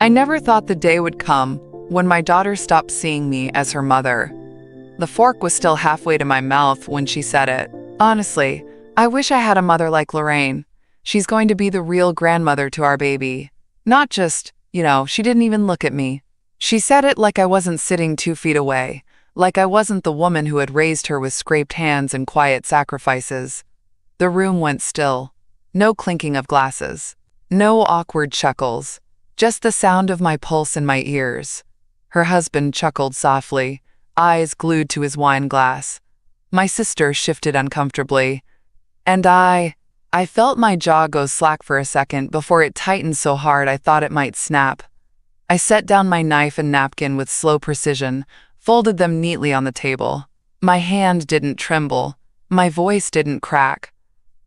I never thought the day would come when my daughter stopped seeing me as her mother. The fork was still halfway to my mouth when she said it. Honestly, I wish I had a mother like Lorraine. She's going to be the real grandmother to our baby. Not just, she didn't even look at me. She said it like I wasn't sitting 2 feet away, like I wasn't the woman who had raised her with scraped hands and quiet sacrifices. The room went still. No clinking of glasses. No awkward chuckles. Just the sound of my pulse in my ears. Her husband chuckled softly, eyes glued to his wine glass. My sister shifted uncomfortably. And I felt my jaw go slack for a second before it tightened so hard I thought it might snap. I set down my knife and napkin with slow precision, folded them neatly on the table. My hand didn't tremble. My voice didn't crack.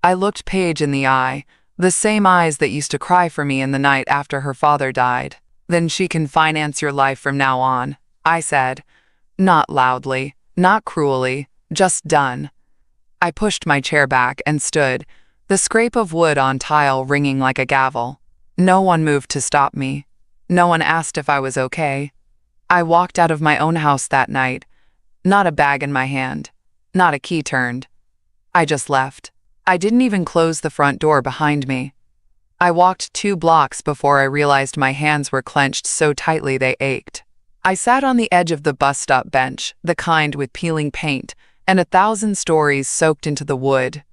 I looked Paige in the eye, the same eyes that used to cry for me in the night after her father died. Then she can finance your life from now on, I said. Not loudly, not cruelly, just done. I pushed my chair back and stood, the scrape of wood on tile ringing like a gavel. No one moved to stop me. No one asked if I was okay. I walked out of my own house that night, not a bag in my hand, not a key turned. I just left. I didn't even close the front door behind me. I walked 2 blocks before I realized my hands were clenched so tightly they ached. I sat on the edge of the bus stop bench, the kind with peeling paint, and 1,000 stories soaked into the wood.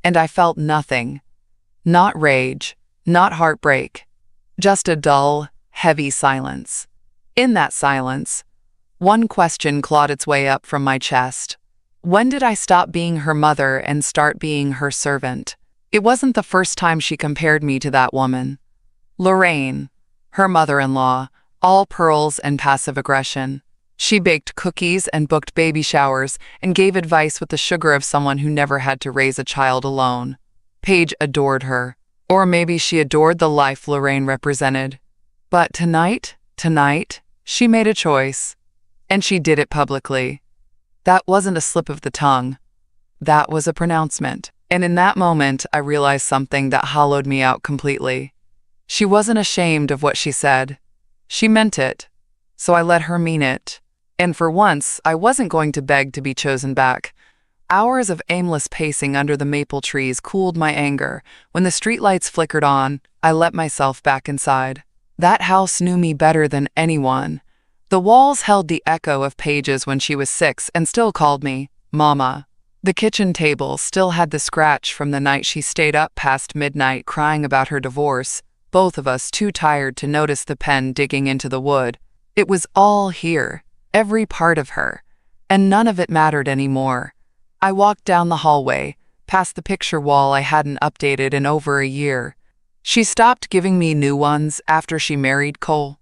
And I felt nothing. Not rage, not heartbreak. Just a dull, heavy silence. In that silence, one question clawed its way up from my chest. When did I stop being her mother and start being her servant? It wasn't the first time she compared me to that woman. Lorraine, her mother-in-law, all pearls and passive aggression. She baked cookies and booked baby showers and gave advice with the sugar of someone who never had to raise a child alone. Paige adored her. Or maybe she adored the life Lorraine represented. But tonight, she made a choice. And she did it publicly. That wasn't a slip of the tongue. That was a pronouncement. And in that moment, I realized something that hollowed me out completely. She wasn't ashamed of what she said. She meant it. So I let her mean it. And for once, I wasn't going to beg to be chosen back. Hours of aimless pacing under the maple trees cooled my anger. When the streetlights flickered on, I let myself back inside. That house knew me better than anyone. The walls held the echo of Paige's when she was 6 and still called me Mama. The kitchen table still had the scratch from the night she stayed up past midnight crying about her divorce, both of us too tired to notice the pen digging into the wood. It was all here, every part of her, and none of it mattered anymore. I walked down the hallway, past the picture wall I hadn't updated in over a year. She stopped giving me new ones after she married Cole.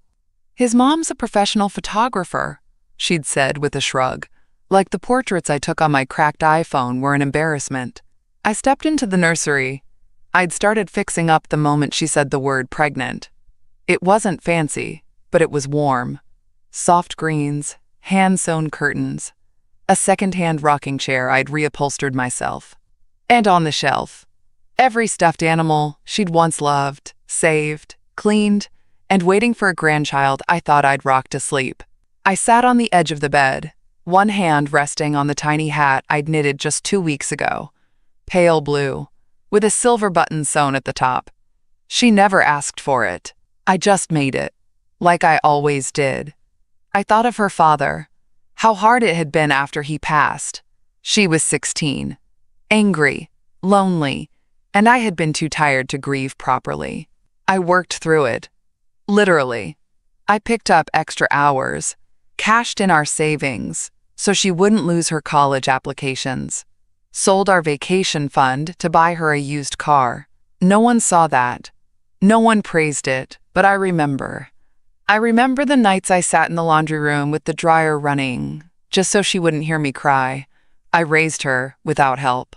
His mom's a professional photographer, she'd said with a shrug, like the portraits I took on my cracked iPhone were an embarrassment. I stepped into the nursery. I'd started fixing up the moment she said the word pregnant. It wasn't fancy, but it was warm. Soft greens, hand-sewn curtains, a second-hand rocking chair I'd reupholstered myself. And on the shelf, every stuffed animal she'd once loved, saved, cleaned, and waiting for a grandchild I thought I'd rock to sleep. I sat on the edge of the bed, one hand resting on the tiny hat I'd knitted just 2 weeks ago, pale blue, with a silver button sewn at the top. She never asked for it. I just made it, like I always did. I thought of her father, how hard it had been after he passed. She was 16, angry, lonely, and I had been too tired to grieve properly. I worked through it. Literally. I picked up extra hours, cashed in our savings so she wouldn't lose her college applications, sold our vacation fund to buy her a used car. No one saw that. No one praised it, but I remember. I remember the nights I sat in the laundry room with the dryer running, just so she wouldn't hear me cry. I raised her without help,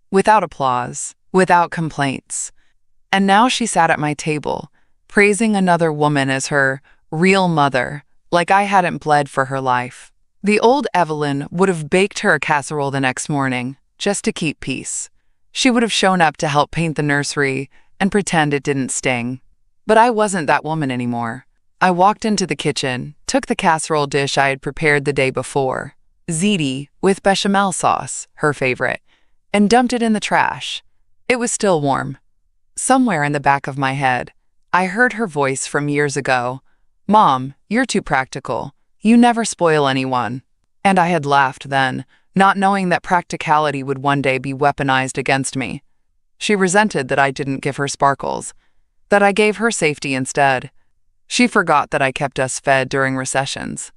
without applause, without complaints. And now she sat at my table, praising another woman as her real mother, like I hadn't bled for her life. The old Evelyn would have baked her a casserole the next morning, just to keep peace. She would have shown up to help paint the nursery and pretend it didn't sting. But I wasn't that woman anymore. I walked into the kitchen, took the casserole dish I had prepared the day before, ziti with bechamel sauce, her favorite, and dumped it in the trash. It was still warm. Somewhere in the back of my head, I heard her voice from years ago. "Mom, you're too practical. You never spoil anyone." And I had laughed then, not knowing that practicality would one day be weaponized against me. She resented that I didn't give her sparkles, that I gave her safety instead. She forgot that I kept us fed during recessions,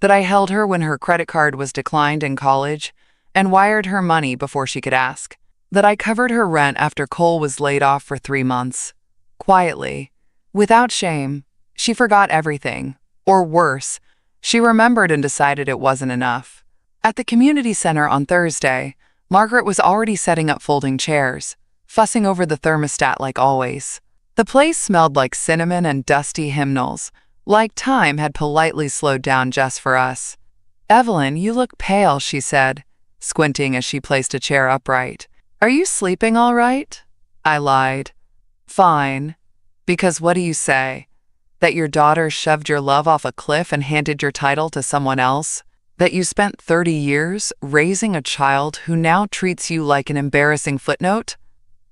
that I held her when her credit card was declined in college and wired her money before she could ask, that I covered her rent after Cole was laid off for 3 months. Quietly, without shame, she forgot everything, or worse, she remembered and decided it wasn't enough. At the community center on Thursday, Margaret was already setting up folding chairs, fussing over the thermostat like always. The place smelled like cinnamon and dusty hymnals, like time had politely slowed down just for us. "Evelyn, you look pale," she said, squinting as she placed a chair upright. "Are you sleeping all right?" I lied. "Fine. Because what do you say? That your daughter shoved your love off a cliff and handed your title to someone else? That you spent 30 years raising a child who now treats you like an embarrassing footnote?"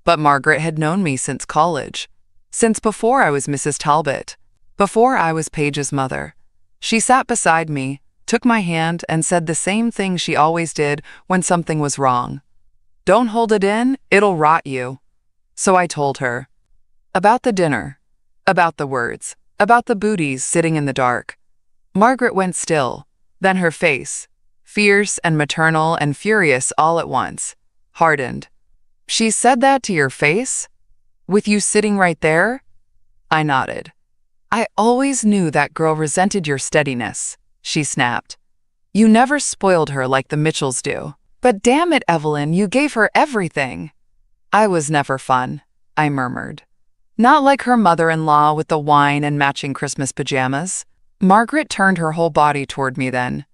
But Margaret had known me since college, since before I was Mrs. Talbot, before I was Paige's mother. She sat beside me, took my hand, and said the same thing she always did when something was wrong. "Don't hold it in, it'll rot you." So I told her. About the dinner, about the words, about the booties sitting in the dark. Margaret went still, then her face, fierce and maternal and furious all at once, hardened. "She said that to your face? With you sitting right there?" I nodded. "I always knew that girl resented your steadiness," she snapped. "You never spoiled her like the Mitchells do. But damn it, Evelyn, you gave her everything." "I was never fun," I murmured. "Not like her mother-in-law with the wine and matching Christmas pajamas." Margaret turned her whole body toward me then.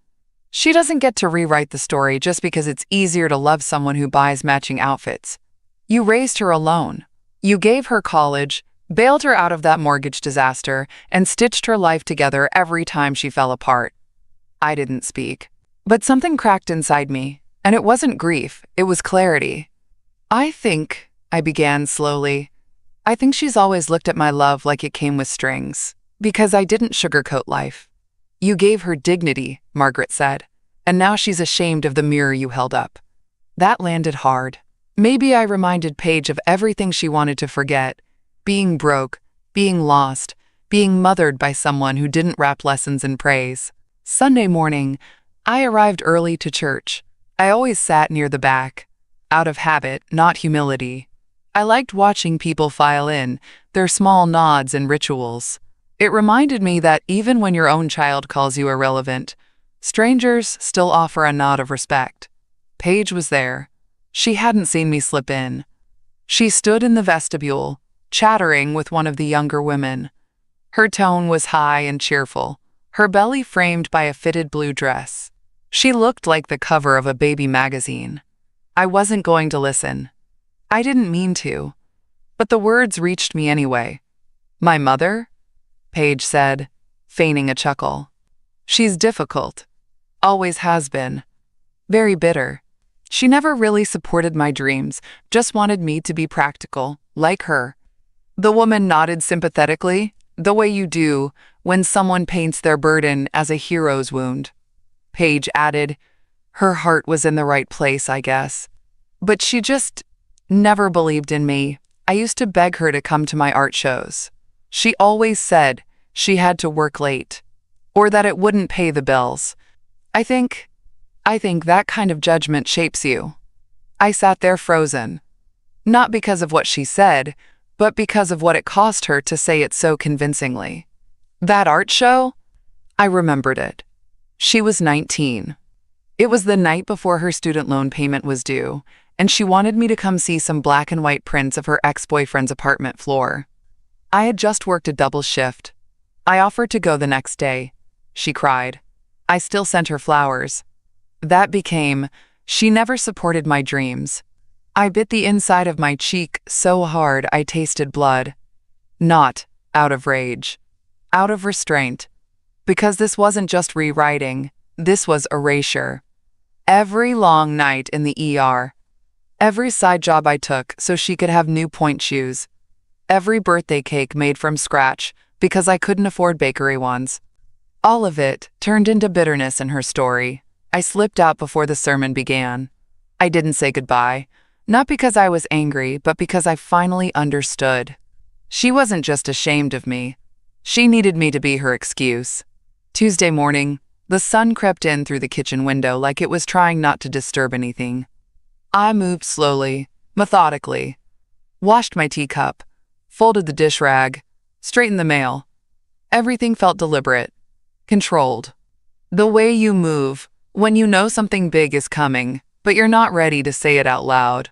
"She doesn't get to rewrite the story just because it's easier to love someone who buys matching outfits. You raised her alone. You gave her college, bailed her out of that mortgage disaster, and stitched her life together every time she fell apart." I didn't speak, but something cracked inside me, and it wasn't grief, it was clarity. I began slowly. "I think she's always looked at my love like it came with strings, because I didn't sugarcoat life." "You gave her dignity," Margaret said, "and now she's ashamed of the mirror you held up." That landed hard. Maybe I reminded Paige of everything she wanted to forget: being broke, being lost, being mothered by someone who didn't wrap lessons in praise. Sunday morning, I arrived early to church. I always sat near the back, out of habit, not humility. I liked watching people file in, their small nods and rituals. It reminded me that even when your own child calls you irrelevant, strangers still offer a nod of respect. Paige was there. She hadn't seen me slip in. She stood in the vestibule, chattering with one of the younger women. Her tone was high and cheerful, her belly framed by a fitted blue dress. She looked like the cover of a baby magazine. I wasn't going to listen. I didn't mean to, but the words reached me anyway. "My mother?" Paige said, feigning a chuckle. "She's difficult. Always has been. Very bitter. She never really supported my dreams, just wanted me to be practical, like her." The woman nodded sympathetically, the way you do when someone paints their burden as a hero's wound. Paige added, "Her heart was in the right place, I guess. But she just never believed in me. I used to beg her to come to my art shows. She always said she had to work late, or that it wouldn't pay the bills. I think that kind of judgment shapes you." I sat there frozen. Not because of what she said, but because of what it cost her to say it so convincingly. That art show? I remembered it. She was 19. It was the night before her student loan payment was due, and she wanted me to come see some black and white prints of her ex-boyfriend's apartment floor. I had just worked a double shift. I offered to go the next day. She cried. I still sent her flowers. That became, she never supported my dreams. I bit the inside of my cheek so hard I tasted blood. Not out of rage. out of restraint. Because this wasn't just rewriting, this was erasure. Every long night in the ER, every side job I took so she could have new point shoes, every birthday cake made from scratch because I couldn't afford bakery ones. All of it turned into bitterness in her story. I slipped out before the sermon began. I didn't say goodbye, not because I was angry, but because I finally understood. She wasn't just ashamed of me. She needed me to be her excuse. Tuesday morning, the sun crept in through the kitchen window like it was trying not to disturb anything. I moved slowly, methodically, washed my teacup, folded the dish rag, straightened the mail. Everything felt deliberate, controlled. The way you move when you know something big is coming, but you're not ready to say it out loud.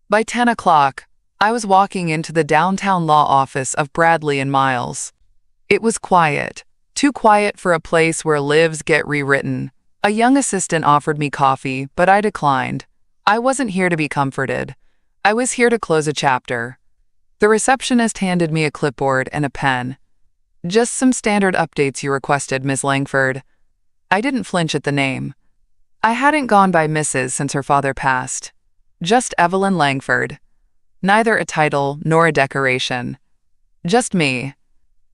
By 10 o'clock, I was walking into the downtown law office of Bradley and Miles. It was quiet, too quiet for a place where lives get rewritten. A young assistant offered me coffee, but I declined. I wasn't here to be comforted. I was here to close a chapter. The receptionist handed me a clipboard and a pen. "Just some standard updates you requested, Ms. Langford." I didn't flinch at the name. I hadn't gone by Mrs. since her father passed. Just Evelyn Langford. Neither a title nor a decoration. Just me.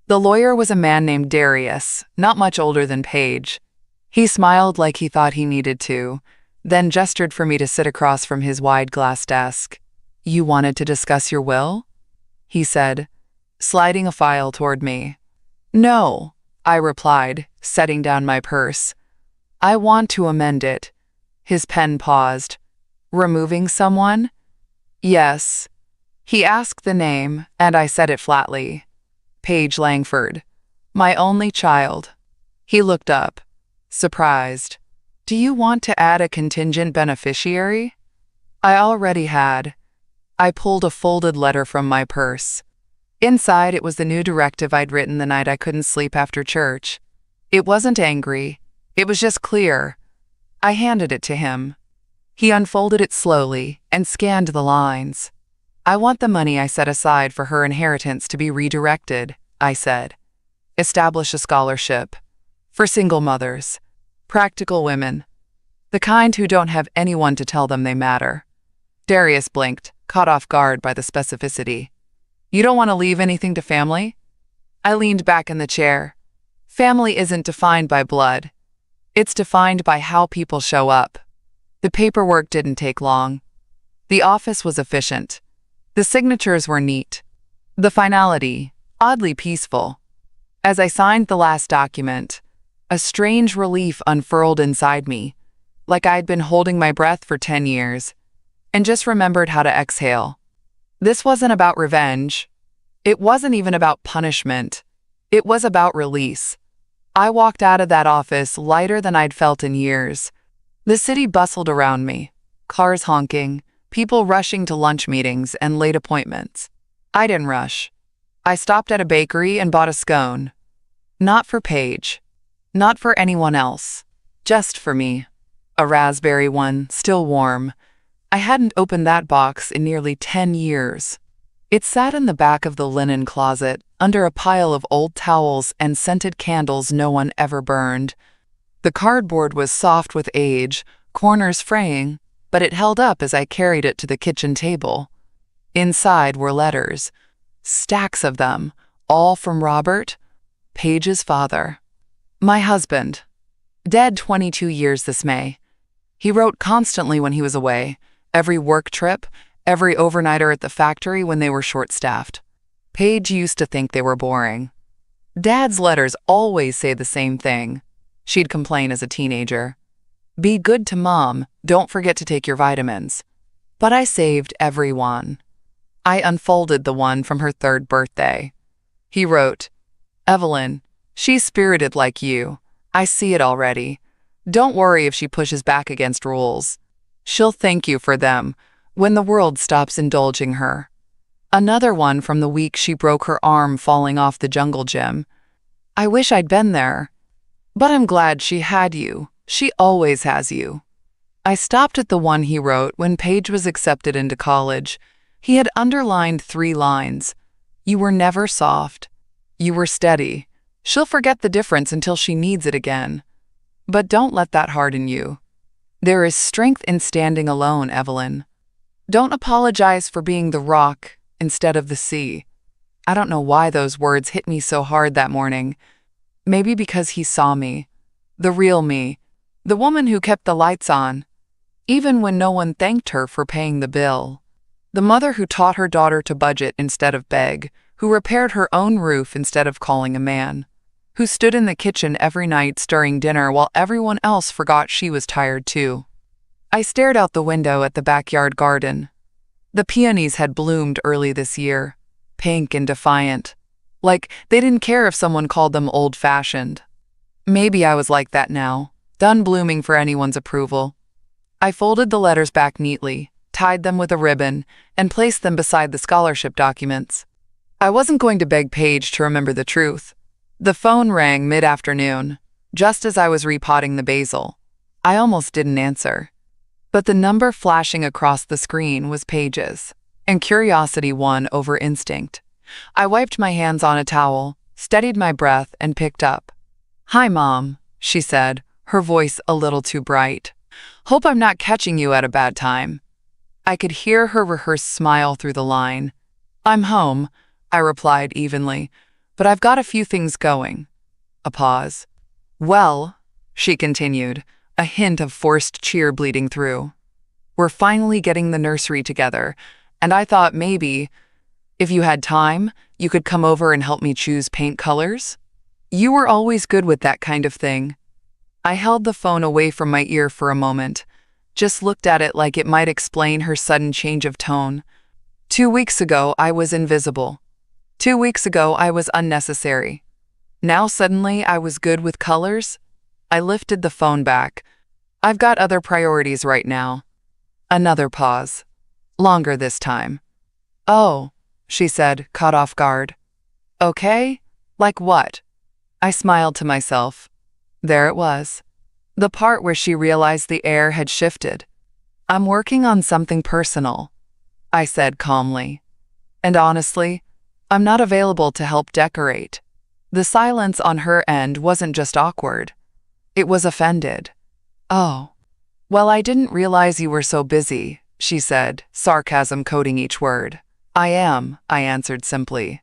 The lawyer was a man named Darius, not much older than Paige. He smiled like he thought he needed to, then gestured for me to sit across from his wide glass desk. "You wanted to discuss your will?" he said, sliding a file toward me. "No," I replied, setting down my purse. "I want to amend it." His pen paused. "Removing someone?" "Yes." He asked the name, and I said it flatly. "Paige Langford. My only child." He looked up, surprised. "Do you want to add a contingent beneficiary?" I already had. I pulled a folded letter from my purse. Inside, it was the new directive I'd written the night I couldn't sleep after church. It wasn't angry. It was just clear. I handed it to him. He unfolded it slowly and scanned the lines. "I want the money I set aside for her inheritance to be redirected," I said. "Establish a scholarship. For single mothers. Practical women. The kind who don't have anyone to tell them they matter." Darius blinked, caught off guard by the specificity. "You don't want to leave anything to family?" I leaned back in the chair. Family isn't defined by blood. It's defined by how people show up. The paperwork didn't take long. The office was efficient. The signatures were neat. The finality, oddly peaceful. As I signed the last document, a strange relief unfurled inside me, like I'd been holding my breath for 10 years, and just remembered how to exhale. This wasn't about revenge. It wasn't even about punishment. It was about release. I walked out of that office lighter than I'd felt in years. The city bustled around me, cars honking, people rushing to lunch meetings and late appointments. I didn't rush. I stopped at a bakery and bought a scone. Not for Paige. Not for anyone else. Just for me. A raspberry one, still warm. I hadn't opened that box in nearly 10 years. It sat in the back of the linen closet, under a pile of old towels and scented candles no one ever burned. The cardboard was soft with age, corners fraying, but it held up as I carried it to the kitchen table. Inside were letters, stacks of them, all from Robert, Paige's father. My husband. Dead 22 years this May. He wrote constantly when he was away, every work trip, every overnighter at the factory when they were short-staffed. Paige used to think they were boring. Dad's letters always say the same thing, she'd complain as a teenager. "Be good to Mom, don't forget to take your vitamins." But I saved every one. I unfolded the one from her 3rd birthday. He wrote, "Evelyn, she's spirited like you. I see it already. Don't worry if she pushes back against rules. She'll thank you for them when the world stops indulging her." Another one from the week she broke her arm falling off the jungle gym. "I wish I'd been there. But I'm glad she had you. She always has you." I stopped at the one he wrote when Paige was accepted into college. He had underlined 3 lines. "You were never soft. You were steady. She'll forget the difference until she needs it again. But don't let that harden you. There is strength in standing alone, Evelyn. Don't apologize for being the rock instead of the sea. I don't know why those words hit me so hard that morning. Maybe because he saw me. The real me. The woman who kept the lights on, even when no one thanked her for paying the bill. The mother who taught her daughter to budget instead of beg, who repaired her own roof instead of calling a man, who stood in the kitchen every night stirring dinner while everyone else forgot she was tired too. I stared out the window at the backyard garden. The peonies had bloomed early this year, pink and defiant, like they didn't care if someone called them old-fashioned. Maybe I was like that now, done blooming for anyone's approval. I folded the letters back neatly, tied them with a ribbon, and placed them beside the scholarship documents. I wasn't going to beg Paige to remember the truth. The phone rang mid-afternoon, just as I was repotting the basil. I almost didn't answer. But the number flashing across the screen was Paige's, and curiosity won over instinct. I wiped my hands on a towel, steadied my breath, and picked up. "Hi, Mom," she said, her voice a little too bright. "Hope I'm not catching you at a bad time." I could hear her rehearsed smile through the line. "I'm home," I replied evenly, "but I've got a few things going." A pause. "Well," she continued, a hint of forced cheer bleeding through, "we're finally getting the nursery together, and I thought maybe, if you had time, you could come over and help me choose paint colors. You were always good with that kind of thing." I held the phone away from my ear for a moment, just looked at it like it might explain her sudden change of tone. 2 weeks ago, I was invisible. 2 weeks ago, I was unnecessary. Now suddenly, I was good with colors? I lifted the phone back. "I've got other priorities right now." Another pause. Longer this time. "Oh," she said, caught off guard. "Okay? Like what?" I smiled to myself. There it was. The part where she realized the air had shifted. "I'm working on something personal," I said calmly. "And honestly, I'm not available to help decorate." The silence on her end wasn't just awkward. It was offended. "Oh. Well, I didn't realize you were so busy," she said, sarcasm coating each word. "I am," I answered simply.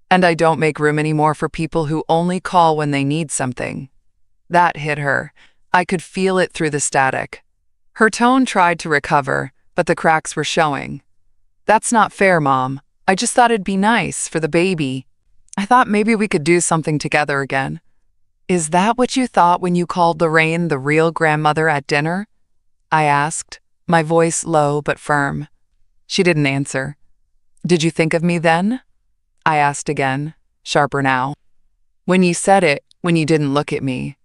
"And I don't make room anymore for people who only call when they need something." That hit her. I could feel it through the static. Her tone tried to recover, but the cracks were showing. "That's not fair, Mom. I just thought it'd be nice for the baby. I thought maybe we could do something together again." "Is that what you thought when you called Lorraine the real grandmother at dinner?" I asked, my voice low but firm. She didn't answer. "Did you think of me then?" I asked again, sharper now. "When you said it, when you didn't look at me,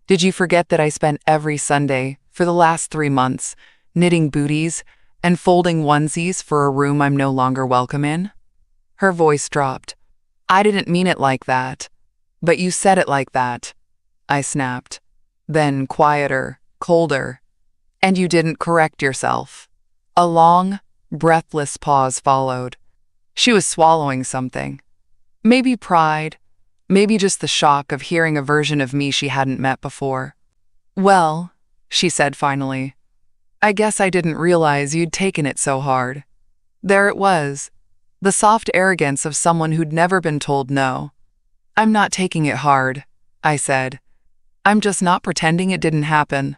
did you forget that I spent every Sunday, for the last 3 months, knitting booties and folding onesies for a room I'm no longer welcome in?" Her voice dropped. "I didn't mean it like that. But you said it like that," I snapped. Then quieter, colder. "And you didn't correct yourself." A long, breathless pause followed. She was swallowing something. Maybe pride, maybe just the shock of hearing a version of me she hadn't met before. "Well," she said finally, "I guess I didn't realize you'd taken it so hard." There it was, the soft arrogance of someone who'd never been told no. "I'm not taking it hard," I said. "I'm just not pretending it didn't happen."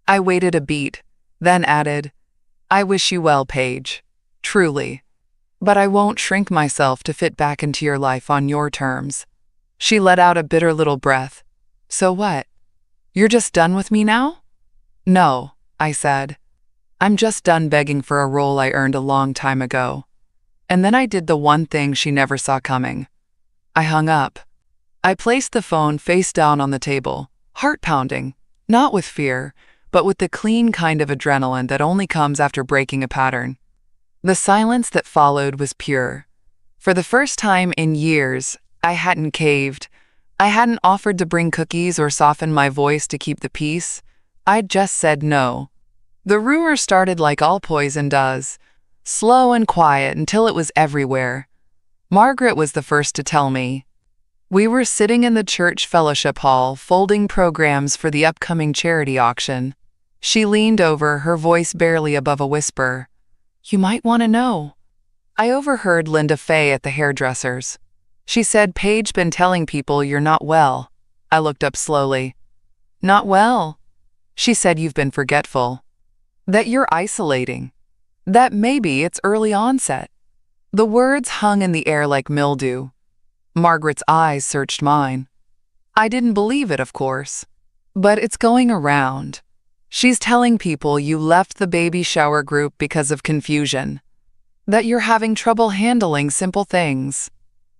I waited a beat, then added, "I wish you well, Paige. Truly. But I won't shrink myself to fit back into your life on your terms." She let out a bitter little breath. "So what? You're just done with me now?" "No," I said. "I'm just done begging for a role I earned a long time ago." And then I did the one thing she never saw coming. I hung up. I placed the phone face down on the table, heart pounding, not with fear, but with the clean kind of adrenaline that only comes after breaking a pattern. The silence that followed was pure. For the first time in years, I hadn't caved. I hadn't offered to bring cookies or soften my voice to keep the peace. I'd just said no. The rumor started like all poison does, slow and quiet until it was everywhere. Margaret was the first to tell me. We were sitting in the church fellowship hall, folding programs for the upcoming charity auction. She leaned over, her voice barely above a whisper. "You might want to know." I overheard Linda Fay at the hairdresser's. She said, "Paige been telling people you're not well." I looked up slowly. "Not well?" She said, "You've been forgetful. That you're isolating. That maybe it's early onset." The words hung in the air like mildew. Margaret's eyes searched mine. I didn't believe it, of course. "But it's going around. She's telling people you left the baby shower group because of confusion. That you're having trouble handling simple things."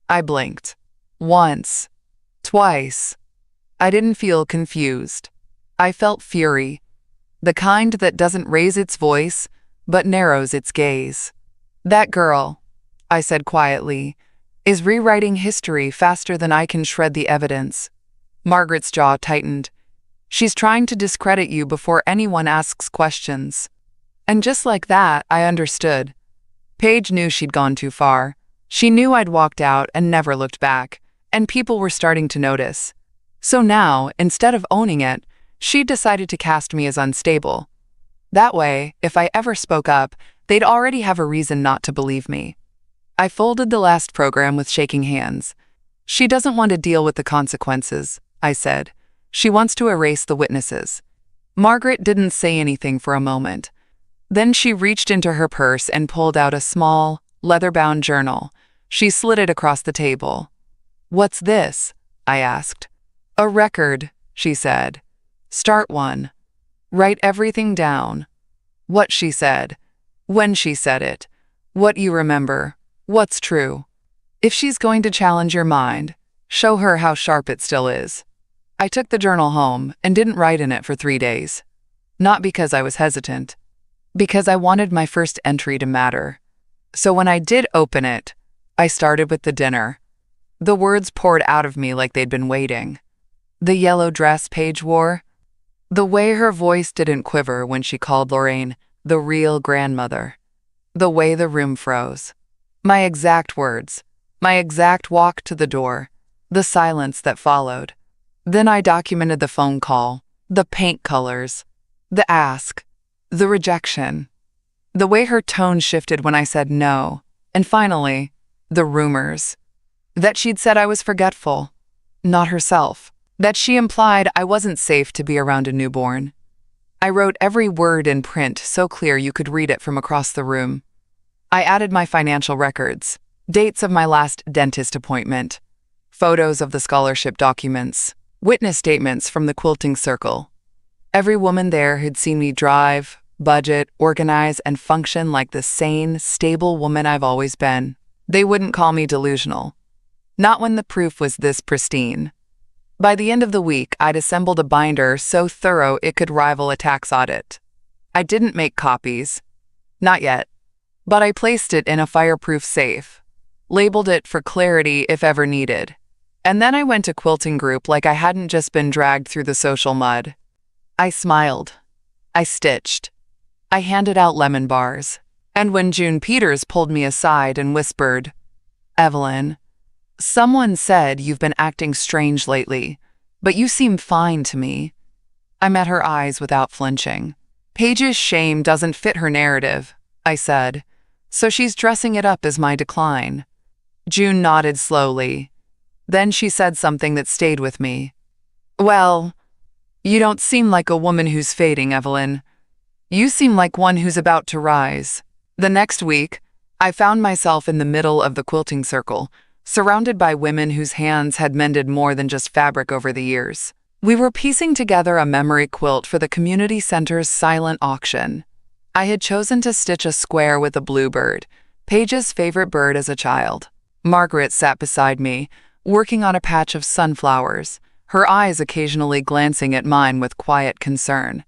I blinked. Once. Twice. I didn't feel confused. I felt fury. The kind that doesn't raise its voice, but narrows its gaze. "That girl," I said quietly, "is rewriting history faster than I can shred the evidence." Margaret's jaw tightened. "She's trying to discredit you before anyone asks questions." And just like that, I understood. Paige knew she'd gone too far. She knew I'd walked out and never looked back, and people were starting to notice. So now, instead of owning it, she decided to cast me as unstable. That way, if I ever spoke up, they'd already have a reason not to believe me. I folded the last program with shaking hands. "She doesn't want to deal with the consequences," I said. "She wants to erase the witnesses." Margaret didn't say anything for a moment. Then she reached into her purse and pulled out a small, leather-bound journal. She slid it across the table. "What's this?" I asked. "A record," she said. "Start one. Write everything down. What she said. When she said it. What you remember. What's true. If she's going to challenge your mind, show her how sharp it still is." I took the journal home and didn't write in it for 3 days. Not because I was hesitant. Because I wanted my first entry to matter. So when I did open it, I started with the dinner. The words poured out of me like they'd been waiting. The yellow dress Paige wore. The way her voice didn't quiver when she called Lorraine the real grandmother. The way the room froze. My exact words. My exact walk to the door. The silence that followed. Then I documented the phone call. The paint colors. The ask. The rejection. The way her tone shifted when I said no. And finally, the rumors. That she'd said I was forgetful. Not herself. That she implied I wasn't safe to be around a newborn. I wrote every word in print so clear you could read it from across the room. I added my financial records, dates of my last dentist appointment, photos of the scholarship documents, witness statements from the quilting circle. Every woman there had seen me drive, budget, organize, and function like the sane, stable woman I've always been. They wouldn't call me delusional. Not when the proof was this pristine. By the end of the week, I'd assembled a binder so thorough it could rival a tax audit. I didn't make copies. Not yet. But I placed it in a fireproof safe, labeled it for clarity if ever needed. And then I went to quilting group like I hadn't just been dragged through the social mud. I smiled. I stitched. I handed out lemon bars. And when June Peters pulled me aside and whispered, "Evelyn, someone said you've been acting strange lately, but you seem fine to me," I met her eyes without flinching. "Paige's shame doesn't fit her narrative," I said, "so she's dressing it up as my decline." June nodded slowly. Then she said something that stayed with me. "Well, you don't seem like a woman who's fading, Evelyn. You seem like one who's about to rise." The next week, I found myself in the middle of the quilting circle, surrounded by women whose hands had mended more than just fabric over the years. We were piecing together a memory quilt for the community center's silent auction. I had chosen to stitch a square with a bluebird, Paige's favorite bird as a child. Margaret sat beside me, working on a patch of sunflowers, her eyes occasionally glancing at mine with quiet concern.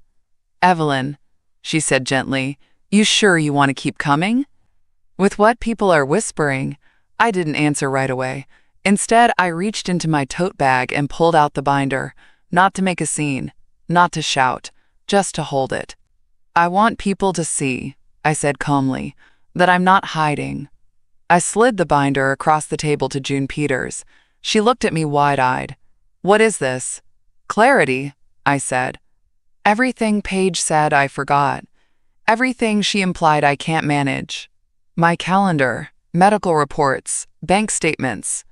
"Evelyn," she said gently, "you sure you want to keep coming?" With what people are whispering, I didn't answer right away. Instead, I reached into my tote bag and pulled out the binder, not to make a scene, not to shout, just to hold it. "I want people to see," I said calmly, "that I'm not hiding." I slid the binder across the table to June Peters. She looked at me wide-eyed. "What is this?" "Clarity," I said. "Everything Paige said I forgot. Everything she implied I can't manage. My calendar, medical reports, bank statements,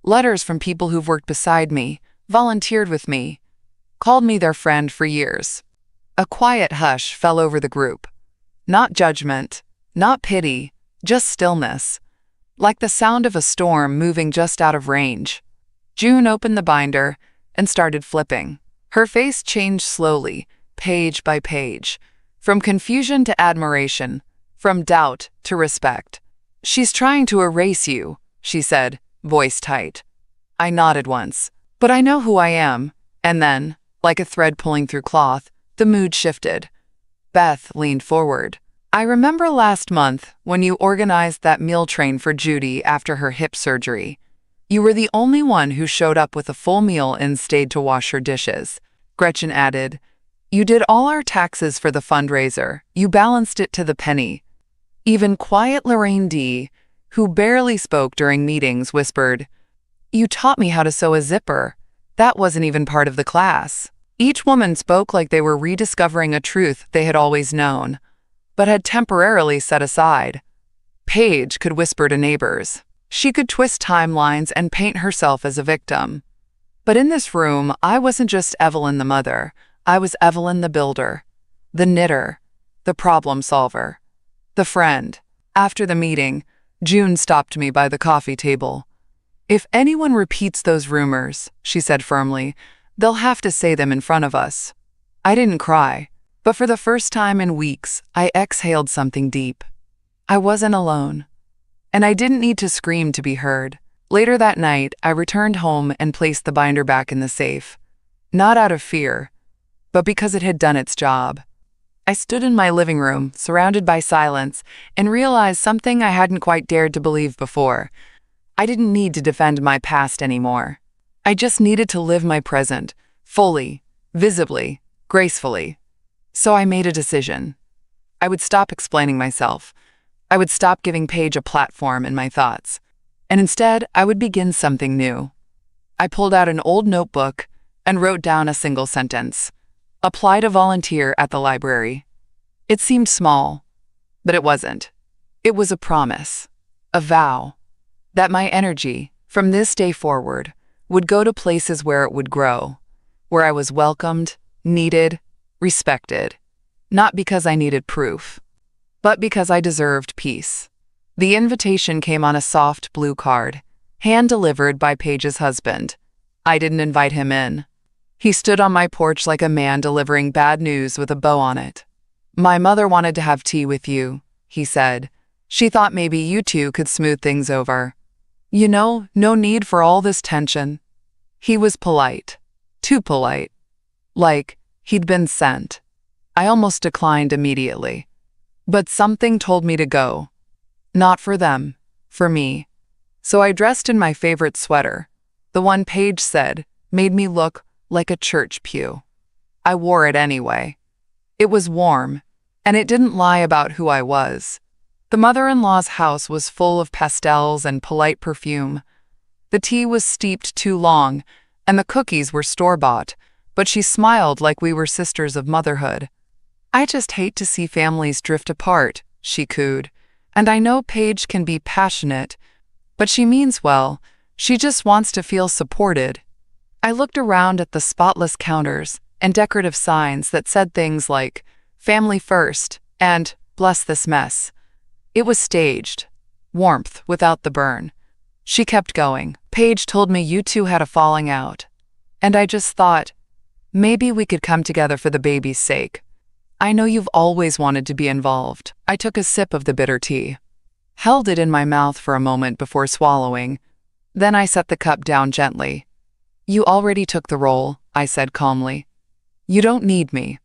letters from people who've worked beside me, volunteered with me, called me their friend for years." A quiet hush fell over the group. Not judgment, not pity, just stillness, like the sound of a storm moving just out of range. June opened the binder and started flipping. Her face changed slowly, page by page, from confusion to admiration, from doubt to respect. "She's trying to erase you," she said, voice tight. I nodded once. "But I know who I am." And then, like a thread pulling through cloth, the mood shifted. Beth leaned forward. "I remember last month when you organized that meal train for Judy after her hip surgery. You were the only one who showed up with a full meal and stayed to wash her dishes." Gretchen added, "You did all our taxes for the fundraiser. You balanced it to the penny." Even quiet Lorraine D., who barely spoke during meetings, whispered, "You taught me how to sew a zipper. That wasn't even part of the class." Each woman spoke like they were rediscovering a truth they had always known, but had temporarily set aside. Paige could whisper to neighbors. She could twist timelines and paint herself as a victim. But in this room, I wasn't just Evelyn the mother. I was Evelyn the builder, the knitter, the problem solver, the friend. After the meeting, June stopped me by the coffee table. "If anyone repeats those rumors," she said firmly, "they'll have to say them in front of us." I didn't cry, but for the first time in weeks, I exhaled something deep. I wasn't alone, and I didn't need to scream to be heard. Later that night, I returned home and placed the binder back in the safe, not out of fear, but because it had done its job. I stood in my living room, surrounded by silence, and realized something I hadn't quite dared to believe before. I didn't need to defend my past anymore. I just needed to live my present, fully, visibly, gracefully. So I made a decision. I would stop explaining myself. I would stop giving Paige a platform in my thoughts. And instead, I would begin something new. I pulled out an old notebook and wrote down a single sentence. "Apply to volunteer at the library." It seemed small, but it wasn't. It was a promise, a vow, that my energy, from this day forward, would go to places where it would grow, where I was welcomed, needed, respected, not because I needed proof, but because I deserved peace. The invitation came on a soft blue card, hand-delivered by Paige's husband. I didn't invite him in. He stood on my porch like a man delivering bad news with a bow on it. "My mother wanted to have tea with you," he said. "She thought maybe you two could smooth things over. You know, no need for all this tension." He was polite. Too polite. Like he'd been sent. I almost declined immediately. But something told me to go. Not for them, for me. So I dressed in my favorite sweater, the one Paige said made me look like a church pew. I wore it anyway. It was warm, and it didn't lie about who I was. The mother-in-law's house was full of pastels and polite perfume. The tea was steeped too long, and the cookies were store-bought, but she smiled like we were sisters of motherhood. "I just hate to see families drift apart," she cooed. "And I know Paige can be passionate, but she means well. She just wants to feel supported." I looked around at the spotless counters and decorative signs that said things like, "Family first," and "Bless this mess." It was staged. Warmth without the burn. She kept going. "Paige told me you two had a falling out. And I just thought, maybe we could come together for the baby's sake. I know you've always wanted to be involved." I took a sip of the bitter tea, held it in my mouth for a moment before swallowing. Then I set the cup down gently. "You already took the role," I said calmly. "You don't need me."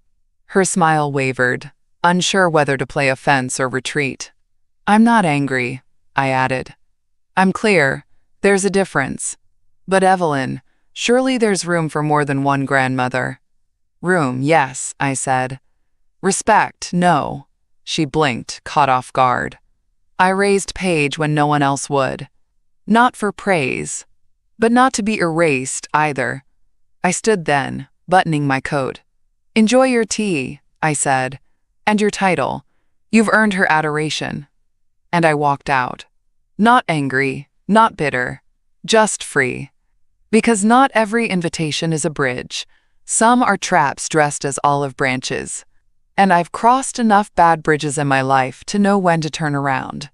Her smile wavered, unsure whether to play offense or retreat. "I'm not angry," I added. "I'm clear. There's a difference. But Evelyn, surely there's room for more than one grandmother." "Room, yes," I said. "Respect, no." She blinked, caught off guard. I raised Paige when no one else would. Not for praise, but not to be erased either. I stood then, buttoning my coat. "Enjoy your tea," I said, "and your title. You've earned her adoration." And I walked out. Not angry, not bitter, just free. Because not every invitation is a bridge. Some are traps dressed as olive branches. And I've crossed enough bad bridges in my life to know when to turn around.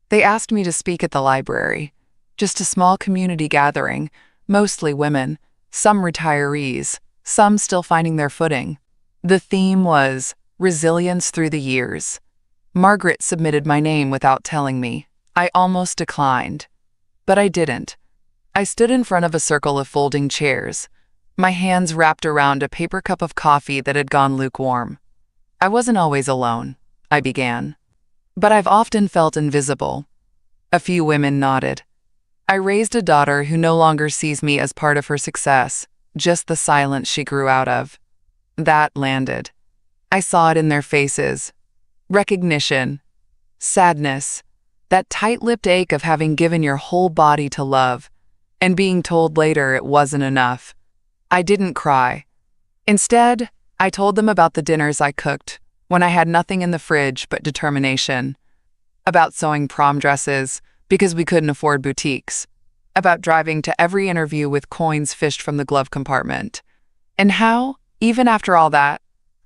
They asked me to speak at the library. Just a small community gathering, mostly women, some retirees, some still finding their footing. The theme was resilience through the years. Margaret submitted my name without telling me. I almost declined. But I didn't. I stood in front of a circle of folding chairs, my hands wrapped around a paper cup of coffee that had gone lukewarm. "I wasn't always alone," I began. "But I've often felt invisible." A few women nodded. "I raised a daughter who no longer sees me as part of her success, just the silence she grew out of." That landed. I saw it in their faces. Recognition. Sadness. That tight-lipped ache of having given your whole body to love, and being told later it wasn't enough. I didn't cry. Instead, I told them about the dinners I cooked when I had nothing in the fridge but determination. About sewing prom dresses because we couldn't afford boutiques. About driving to every interview with coins fished from the glove compartment. And how, even after all that,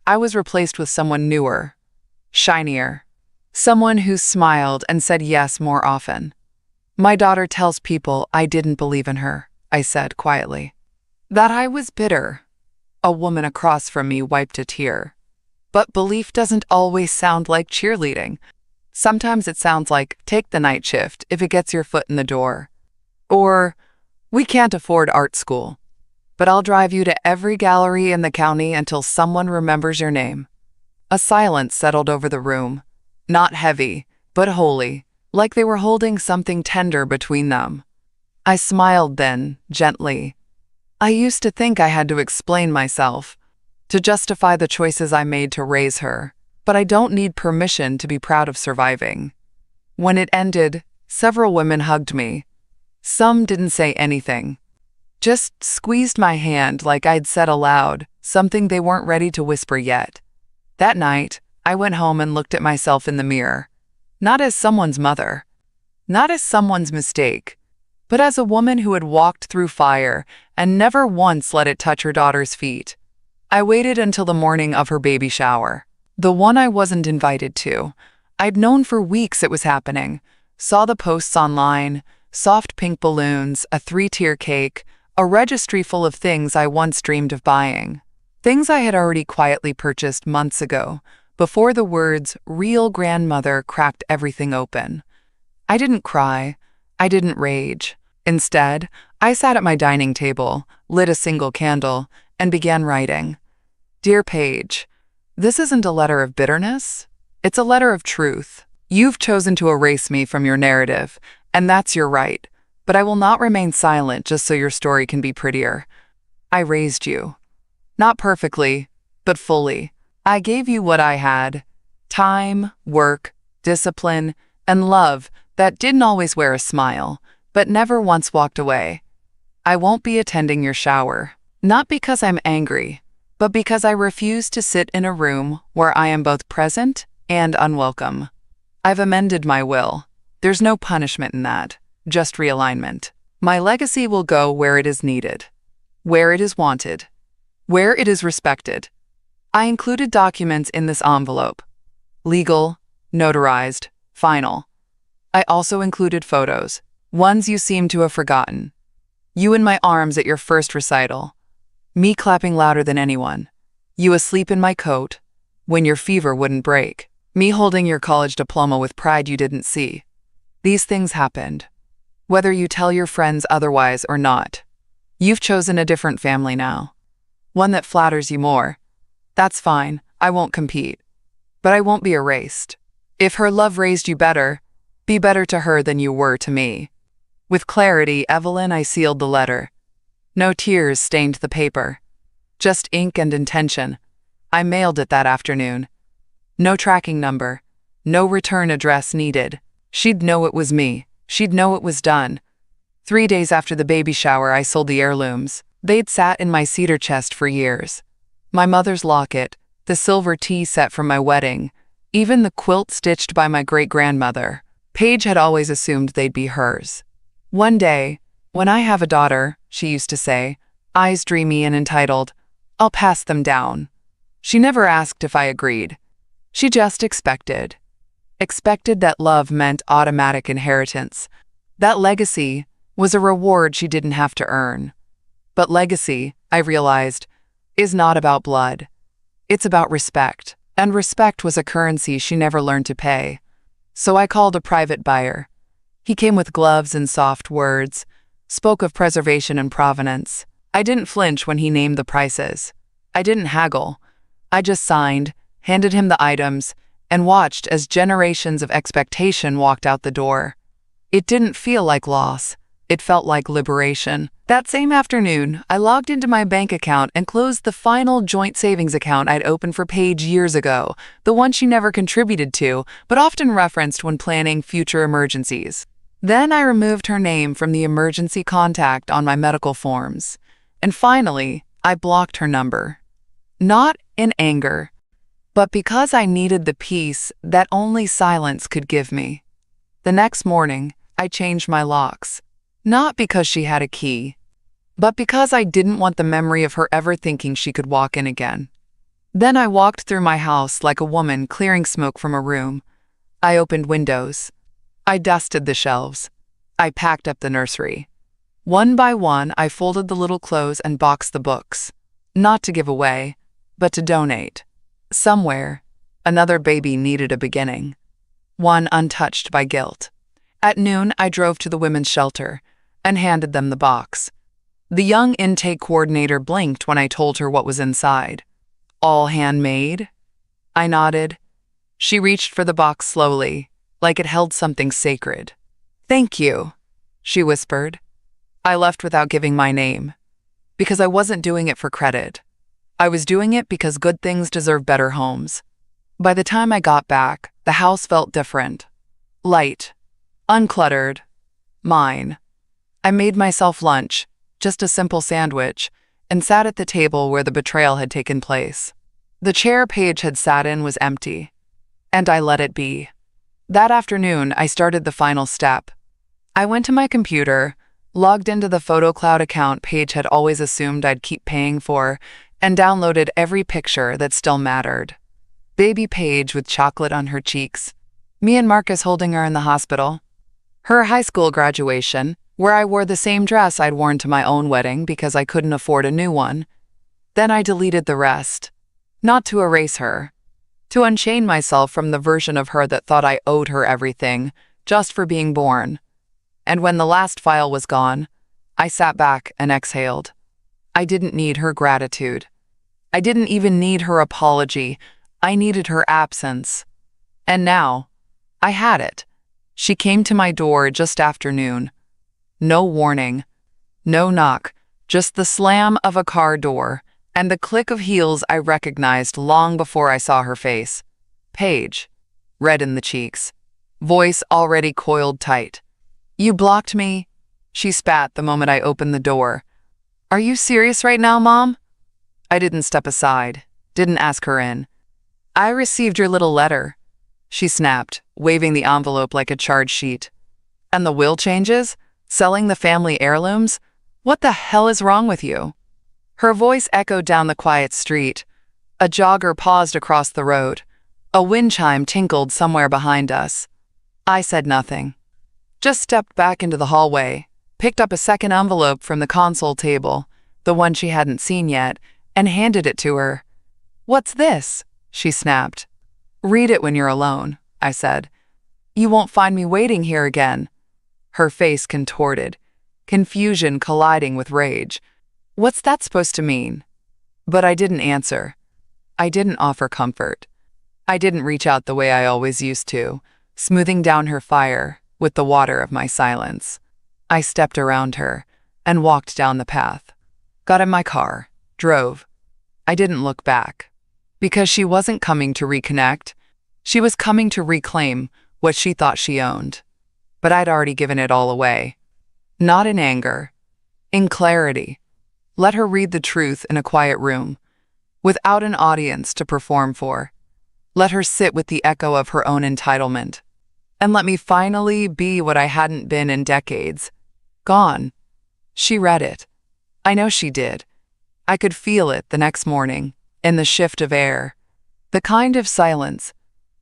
I was replaced with someone newer, shinier. Someone who smiled and said yes more often. "My daughter tells people I didn't believe in her," I said quietly. "That I was bitter." A woman across from me wiped a tear. "But belief doesn't always sound like cheerleading. Sometimes it sounds like, take the night shift if it gets your foot in the door. Or, we can't afford art school, but I'll drive you to every gallery in the county until someone remembers your name." A silence settled over the room. Not heavy, but holy, like they were holding something tender between them. I smiled then, gently. I used to think I had to explain myself, to justify the choices I made to raise her, but I don't need permission to be proud of surviving. When it ended, several women hugged me. Some didn't say anything, just squeezed my hand like I'd said aloud something they weren't ready to whisper yet. That night, I went home and looked at myself in the mirror, not as someone's mother, not as someone's mistake, but as a woman who had walked through fire and never once let it touch her daughter's feet. I waited until the morning of her baby shower, the one I wasn't invited to. I'd known for weeks it was happening, saw the posts online, soft pink balloons, a 3-tier cake, a registry full of things I once dreamed of buying. Things I had already quietly purchased months ago, before the words "real grandmother" cracked everything open. I didn't cry. I didn't rage. Instead, I sat at my dining table, lit a single candle, and began writing. "Dear Paige, this isn't a letter of bitterness. It's a letter of truth. You've chosen to erase me from your narrative, and that's your right, but I will not remain silent just so your story can be prettier. I raised you. Not perfectly, but fully. I gave you what I had: time, work, discipline, and love that didn't always wear a smile, but never once walked away. I won't be attending your shower, not because I'm angry, but because I refuse to sit in a room where I am both present and unwelcome. I've amended my will. There's no punishment in that, just realignment. My legacy will go where it is needed, where it is wanted, where it is respected. I included documents in this envelope. Legal, notarized, final. I also included photos, ones you seem to have forgotten. You in my arms at your first recital. Me clapping louder than anyone. You asleep in my coat, when your fever wouldn't break. Me holding your college diploma with pride you didn't see. These things happened, whether you tell your friends otherwise or not. You've chosen a different family now, one that flatters you more. That's fine, I won't compete. But I won't be erased. If her love raised you better, be better to her than you were to me." With clarity, Evelyn, I sealed the letter. No tears stained the paper, just ink and intention. I mailed it that afternoon. No tracking number, no return address needed. She'd know it was me. She'd know it was done. 3 days after the baby shower, I sold the heirlooms. They'd sat in my cedar chest for years. My mother's locket, the silver tea set from my wedding, even the quilt stitched by my great-grandmother. Paige had always assumed they'd be hers. One day, when I have a daughter, she used to say, eyes dreamy and entitled, I'll pass them down. She never asked if I agreed. She just expected. Expected that love meant automatic inheritance. That legacy was a reward she didn't have to earn. But legacy, I realized, is not about blood. It's about respect, and respect was a currency she never learned to pay. So I called a private buyer. He came with gloves and soft words, spoke of preservation and provenance. I didn't flinch when he named the prices. I didn't haggle. I just signed, handed him the items, and watched as generations of expectation walked out the door. It didn't feel like loss. It felt like liberation. That same afternoon, I logged into my bank account and closed the final joint savings account I'd opened for Paige years ago, the one she never contributed to, but often referenced when planning future emergencies. Then I removed her name from the emergency contact on my medical forms. And finally, I blocked her number. Not in anger, but because I needed the peace that only silence could give me. The next morning, I changed my locks. Not because she had a key, but because I didn't want the memory of her ever thinking she could walk in again. Then I walked through my house like a woman clearing smoke from a room. I opened windows. I dusted the shelves. I packed up the nursery. One by one, I folded the little clothes and boxed the books. Not to give away, but to donate. Somewhere, another baby needed a beginning. One untouched by guilt. At noon, I drove to the women's shelter and handed them the box. The young intake coordinator blinked when I told her what was inside. All handmade? I nodded. She reached for the box slowly, like it held something sacred. Thank you, she whispered. I left without giving my name, because I wasn't doing it for credit. I was doing it because good things deserve better homes. By the time I got back, the house felt different. Light. Uncluttered. Mine. I made myself lunch, just a simple sandwich, and sat at the table where the betrayal had taken place. The chair Paige had sat in was empty, and I let it be. That afternoon, I started the final step. I went to my computer, logged into the PhotoCloud account Paige had always assumed I'd keep paying for, and downloaded every picture that still mattered. Baby Paige with chocolate on her cheeks. Me and Marcus holding her in the hospital. Her high school graduation, where I wore the same dress I'd worn to my own wedding because I couldn't afford a new one. Then I deleted the rest. Not to erase her. To unchain myself from the version of her that thought I owed her everything, just for being born. And when the last file was gone, I sat back and exhaled. I didn't need her gratitude. I didn't even need her apology. I needed her absence. And now, I had it. She came to my door just after noon. No warning. No knock. Just the slam of a car door and the click of heels I recognized long before I saw her face. Paige. Red in the cheeks. Voice already coiled tight. You blocked me? She spat the moment I opened the door. Are you serious right now, Mom? I didn't step aside. Didn't ask her in. I received your little letter, she snapped, waving the envelope like a charge sheet. And the will changes? Selling the family heirlooms? What the hell is wrong with you? Her voice echoed down the quiet street. A jogger paused across the road. A wind chime tinkled somewhere behind us. I said nothing. Just stepped back into the hallway, picked up a second envelope from the console table, the one she hadn't seen yet, and handed it to her. What's this? She snapped. Read it when you're alone, I said. You won't find me waiting here again. Her face contorted, confusion colliding with rage. What's that supposed to mean? But I didn't answer. I didn't offer comfort. I didn't reach out the way I always used to, smoothing down her fire with the water of my silence. I stepped around her and walked down the path. Got in my car, drove. I didn't look back. Because she wasn't coming to reconnect. She was coming to reclaim what she thought she owned. But I'd already given it all away. Not in anger, in clarity. Let her read the truth in a quiet room, without an audience to perform for. Let her sit with the echo of her own entitlement. And let me finally be what I hadn't been in decades. Gone. She read it. I know she did. I could feel it the next morning, in the shift of air. The kind of silence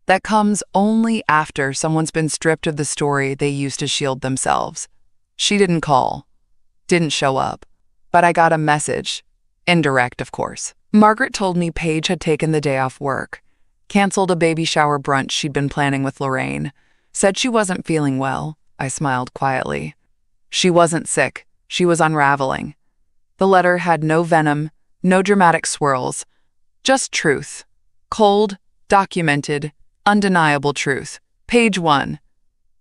that comes only after someone's been stripped of the story they used to shield themselves. She didn't call, didn't show up, but I got a message. Indirect, of course. Margaret told me Paige had taken the day off work, canceled a baby shower brunch she'd been planning with Lorraine, said she wasn't feeling well. I smiled quietly. She wasn't sick, she was unraveling. The letter had no venom, no dramatic swirls, just truth. Cold, documented, undeniable truth. Page 1.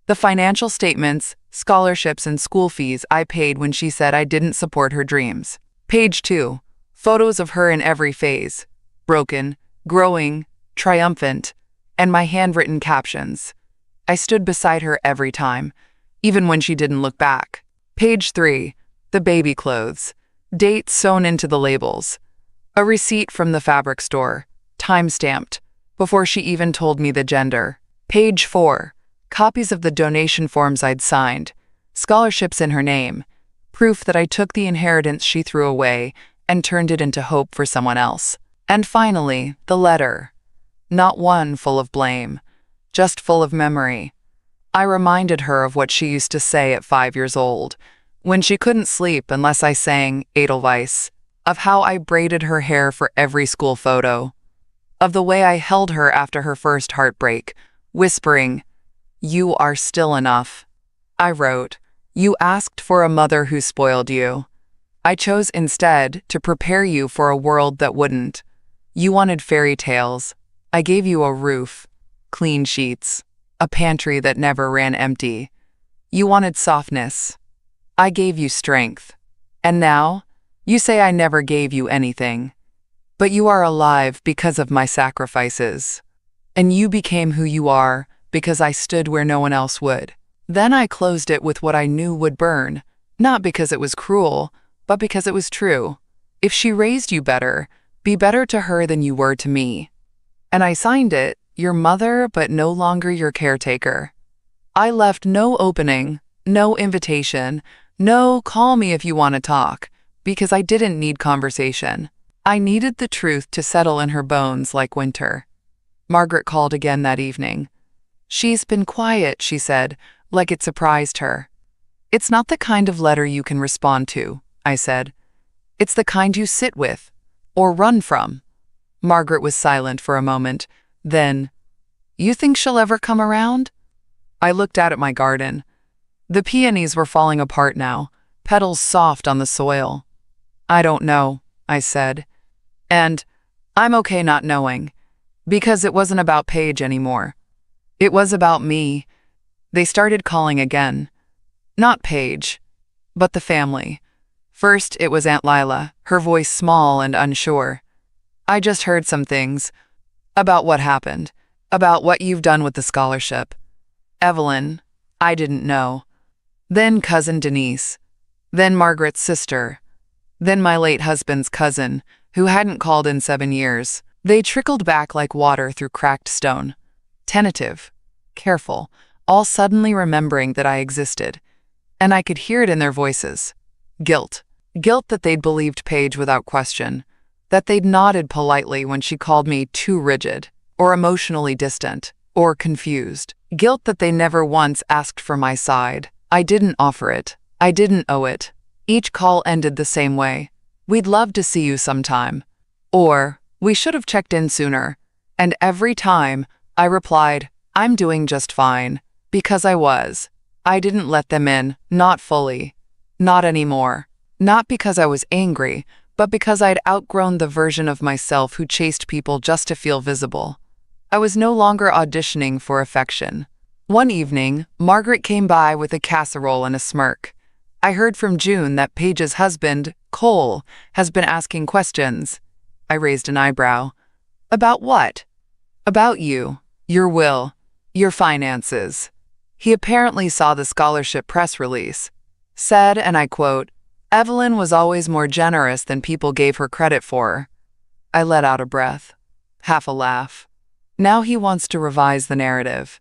The financial statements, scholarships, and school fees I paid when she said I didn't support her dreams. Page 2. Photos of her in every phase. Broken, growing, triumphant, and my handwritten captions. I stood beside her every time, even when she didn't look back. Page 3. The baby clothes. Dates sewn into the labels. A receipt from the fabric store, time-stamped, before she even told me the gender. Page 4. Copies of the donation forms I'd signed, scholarships in her name, proof that I took the inheritance she threw away and turned it into hope for someone else. And finally, the letter. Not one full of blame, just full of memory. I reminded her of what she used to say at 5 years old, when she couldn't sleep unless I sang Edelweiss, of how I braided her hair for every school photo, of the way I held her after her first heartbreak, whispering, "You are still enough." I wrote, "You asked for a mother who spoiled you. I chose instead to prepare you for a world that wouldn't. You wanted fairy tales. I gave you a roof, clean sheets, a pantry that never ran empty. You wanted softness. I gave you strength. And now, you say I never gave you anything. But you are alive because of my sacrifices. And you became who you are because I stood where no one else would." Then I closed it with what I knew would burn, not because it was cruel, but because it was true. If she raised you better, be better to her than you were to me. And I signed it, your mother, but no longer your caretaker. I left no opening, no invitation, no call me if you want to talk, because I didn't need conversation. I needed the truth to settle in her bones like winter. Margaret called again that evening. "She's been quiet," she said, like it surprised her. "It's not the kind of letter you can respond to," I said. "It's the kind you sit with, or run from." Margaret was silent for a moment. Then, "You think she'll ever come around?" I looked out at my garden. The peonies were falling apart now, petals soft on the soil. "I don't know," I said. And I'm okay not knowing, because it wasn't about Paige anymore. It was about me. They started calling again. Not Paige, but the family. First, it was Aunt Lila, her voice small and unsure. "I just heard some things. About what happened. About what you've done with the scholarship. Evelyn, I didn't know. Then cousin Denise. Then Margaret's sister. Then my late husband's cousin, who hadn't called in 7 years. They trickled back like water through cracked stone. Tentative, careful, all suddenly remembering that I existed. And I could hear it in their voices. Guilt. Guilt that they'd believed Paige without question. That they'd nodded politely when she called me too rigid, or emotionally distant, or confused. Guilt that they never once asked for my side. I didn't offer it. I didn't owe it. Each call ended the same way. "We'd love to see you sometime." Or, "We should have checked in sooner." And every time, I replied, "I'm doing just fine." Because I was. I didn't let them in, not fully. Not anymore. Not because I was angry, but because I'd outgrown the version of myself who chased people just to feel visible. I was no longer auditioning for affection. One evening, Margaret came by with a casserole and a smirk. I heard from June that Paige's husband, Cole, has been asking questions. I raised an eyebrow. "About what?" "About you, your will, your finances." He apparently saw the scholarship press release. said, and I quote, "Evelyn was always more generous than people gave her credit for." I let out a breath, half a laugh. Now he wants to revise the narrative.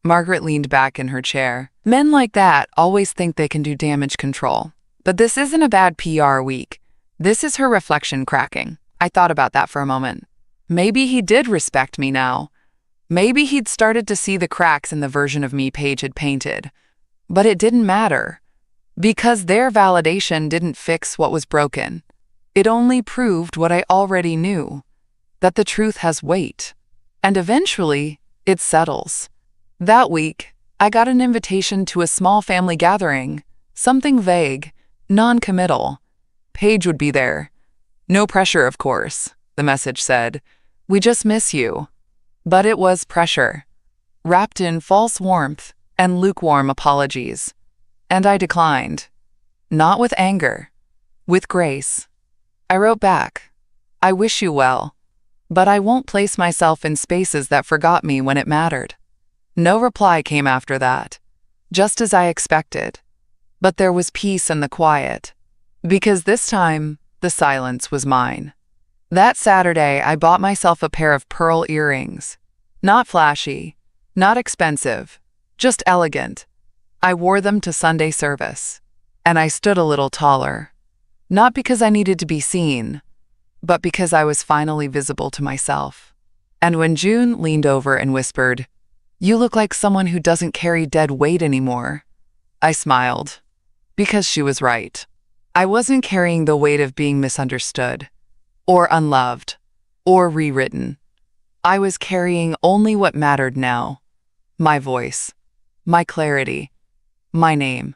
Margaret leaned back in her chair. Men like that always think they can do damage control. But this isn't a bad PR week. This is her reflection cracking. I thought about that for a moment. Maybe he did respect me now. Maybe he'd started to see the cracks in the version of me Paige had painted. But it didn't matter. Because their validation didn't fix what was broken. It only proved what I already knew. That the truth has weight. And eventually, it settles. That week, I got an invitation to a small family gathering. Something vague, non-committal. Paige would be there. "No pressure, of course," the message said. "We just miss you." But it was pressure, wrapped in false warmth and lukewarm apologies. And I declined. Not with anger, with grace. I wrote back, "I wish you well, but I won't place myself in spaces that forgot me when it mattered." No reply came after that, just as I expected. But there was peace in the quiet, because this time, the silence was mine. That Saturday, I bought myself a pair of pearl earrings. Not flashy, not expensive, just elegant. I wore them to Sunday service, and I stood a little taller. Not because I needed to be seen, but because I was finally visible to myself. And when June leaned over and whispered, "You look like someone who doesn't carry dead weight anymore," I smiled, because she was right. I wasn't carrying the weight of being misunderstood, or unloved, or rewritten. I was carrying only what mattered now. My voice, my clarity, my name.